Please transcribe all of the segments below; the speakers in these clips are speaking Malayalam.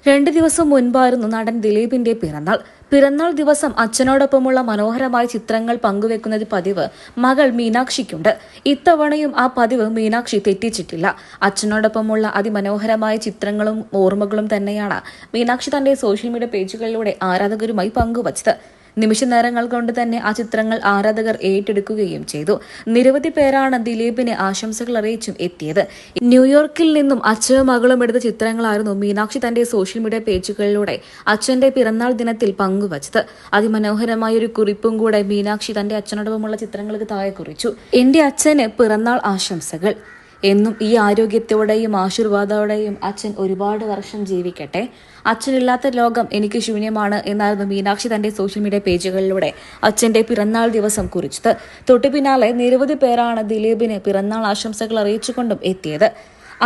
2 ദിവസം മുൻപായിരുന്നു നടൻ ദിലീപിന്റെ പിറന്നാൾ ദിവസം അച്ഛനോടൊപ്പമുള്ള മനോഹരമായ ചിത്രങ്ങൾ പങ്കുവെക്കുന്നത് പതിവ് മകൾ മീനാക്ഷിക്കുണ്ട്. ഇത്തവണയും ആ പതിവ് മീനാക്ഷി തെറ്റിച്ചിട്ടില്ല. അച്ഛനോടൊപ്പമുള്ള അതിമനോഹരമായ ചിത്രങ്ങളും ഓർമ്മകളും തന്നെയാണ് മീനാക്ഷി തന്റെ സോഷ്യൽ മീഡിയ പേജുകളിലൂടെ ആരാധകരുമായി പങ്കുവച്ചത്. നിമിഷ നേരങ്ങൾ കൊണ്ട് തന്നെ ആ ചിത്രങ്ങൾ ആരാധകർ ഏറ്റെടുക്കുകയും ചെയ്തു. നിരവധി പേരാണ് ദിലീപിന് ആശംസകൾ അറിയിച്ചും എത്തിയത്. ന്യൂയോർക്കിൽ നിന്നും അച്ഛനും മകളും എടുത്ത ചിത്രങ്ങളായിരുന്നു മീനാക്ഷി തന്റെ സോഷ്യൽ മീഡിയ പേജുകളിലൂടെ അച്ഛന്റെ പിറന്നാൾ ദിനത്തിൽ പങ്കുവച്ചത്. അതിമനോഹരമായ ഒരു കുറിപ്പും കൂടെ മീനാക്ഷി തന്റെ അച്ഛനോടൊപ്പമുള്ള ചിത്രങ്ങൾക്ക് താഴെ കുറിച്ചു. എന്റെ അച്ഛന് പിറന്നാൾ ആശംസകൾ. എന്നും ഈ ആരോഗ്യത്തോടെയും ആശീർവാദത്തോടെയും അച്ഛൻ ഒരുപാട് വർഷം ജീവിക്കട്ടെ. അച്ഛനില്ലാത്ത ലോകം എനിക്ക് ശൂന്യമാണ് എന്നായിരുന്നു മീനാക്ഷി തന്റെ സോഷ്യൽ മീഡിയ പേജുകളിലൂടെ അച്ഛന്റെ പിറന്നാൾ ദിവസം കുറിച്ചത്. തൊട്ടു പിന്നാലെ നിരവധി പേരാണ് ദിലീപിന് പിറന്നാൾ ആശംസകൾ അറിയിച്ചുകൊണ്ടും എത്തിയത്.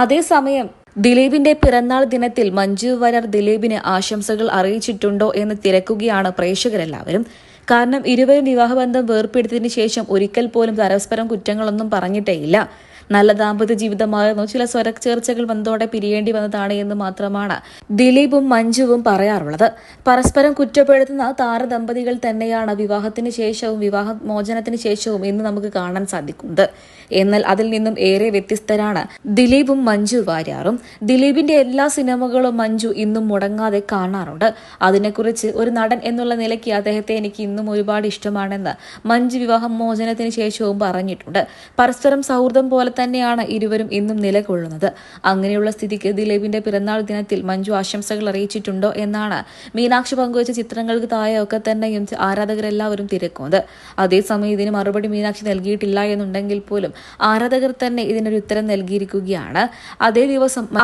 അതേസമയം ദിലീപിന്റെ പിറന്നാൾ ദിനത്തിൽ മഞ്ജു വാര്യർ ദിലീപിന് ആശംസകൾ അറിയിച്ചിട്ടുണ്ടോ എന്ന് തിരക്കുകയാണ് പ്രേക്ഷകരെല്ലാവരും. കാരണം ഇരുവരും വിവാഹബന്ധം വേർപ്പെടുത്തിയതിനു ശേഷം ഒരിക്കൽ പോലും പരസ്പരം കുറ്റങ്ങളൊന്നും പറഞ്ഞിട്ടേയില്ല. നല്ല ദാമ്പത്യ ജീവിതമായിരുന്നു, ചില സ്വരച്ചേർച്ചകൾ വന്നതോടെ പിരിയേണ്ടി വന്നതാണ് എന്ന് മാത്രമാണ് ദിലീപും മഞ്ജുവും പറയാറുള്ളത്. പരസ്പരം കുറ്റപ്പെടുത്തുന്ന താരദമ്പതികൾ തന്നെയാണ് വിവാഹത്തിന് ശേഷവും വിവാഹമോചനത്തിന് ശേഷവും ഇന്ന് നമുക്ക് കാണാൻ സാധിക്കുന്നത്. എന്നാൽ അതിൽ നിന്നും ഏറെ വ്യത്യസ്തരാണ് ദിലീപും മഞ്ജു വാര്യറും. ദിലീപിന്റെ എല്ലാ സിനിമകളും മഞ്ജു ഇന്നും മുടങ്ങാതെ കാണാറുണ്ട്. അതിനെക്കുറിച്ച് ഒരു നടൻ എന്നുള്ള നിലയ്ക്ക് അദ്ദേഹത്തെ എനിക്ക് ഇന്നും ഒരുപാട് ഇഷ്ടമാണെന്ന് മഞ്ജു വിവാഹമോചനത്തിന് ശേഷവും പറഞ്ഞിട്ടുണ്ട്. പരസ്പരം സൗഹൃദം പോലെ തന്നെയാണ് ഇരുവരും ഇന്നും നിലകൊള്ളുന്നത്. അങ്ങനെയുള്ള സ്ഥിതിക്ക് ദിലീപിന്റെ പിറന്നാൾ ദിനത്തിൽ മഞ്ജു ആശംസകൾ അറിയിച്ചിട്ടുണ്ടോ എന്നാണ് മീനാക്ഷി പങ്കുവച്ച ചിത്രങ്ങൾക്ക് താഴെയൊക്കെ തന്നെയും ആരാധകരെല്ലാവരും തിരക്കുന്നത്. അതേസമയം ഇതിന് മറുപടി മീനാക്ഷി നൽകിയിട്ടില്ല എന്നുണ്ടെങ്കിൽ പോലും ആരാധകർ തന്നെ ഇതിനൊരു ഉത്തരം നൽകിയിരിക്കുകയാണ്.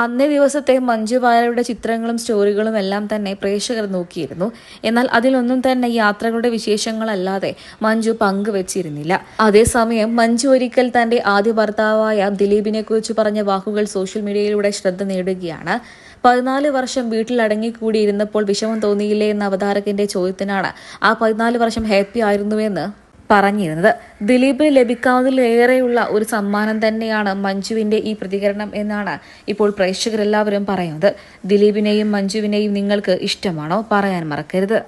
അന്നേ ദിവസത്തെ മഞ്ജു വാര്യരുടെ ചിത്രങ്ങളും സ്റ്റോറികളും എല്ലാം തന്നെ പ്രേക്ഷകർ നോക്കിയിരുന്നു. എന്നാൽ അതിലൊന്നും തന്നെ യാത്രകളുടെ വിശേഷങ്ങളല്ലാതെ മഞ്ജു പങ്കുവച്ചിരുന്നില്ല. അതേസമയം മഞ്ജു ഒരിക്കൽ തന്റെ ആദ്യ ഭർത്താവായ ദിലീപിനെ കുറിച്ച് പറഞ്ഞ വാക്കുകൾ സോഷ്യൽ മീഡിയയിലൂടെ ശ്രദ്ധ നേടുകയാണ്. 14 വർഷം വീട്ടിൽ അടങ്ങിക്കൂടിയിരുന്നപ്പോൾ വിഷമം തോന്നിയില്ലേ എന്ന അവതാരകന്റെ ചോദ്യത്തിനാണ് ആ 14 വർഷം ഹാപ്പി ആയിരുന്നുവെന്ന് പറഞ്ഞിരുന്നത്. ദിലീപിന് ലഭിക്കാവുന്നതിലേറെയുള്ള ഒരു സമ്മാനം തന്നെയാണ് മഞ്ജുവിന്റെ ഈ പ്രതികരണം എന്നാണ് ഇപ്പോൾ പ്രേക്ഷകരെല്ലാവരും പറയുന്നത്. ദിലീപിനെയും മഞ്ജുവിനെയും നിങ്ങൾക്ക് ഇഷ്ടമാണോ? പറയാൻ മറക്കരുത്.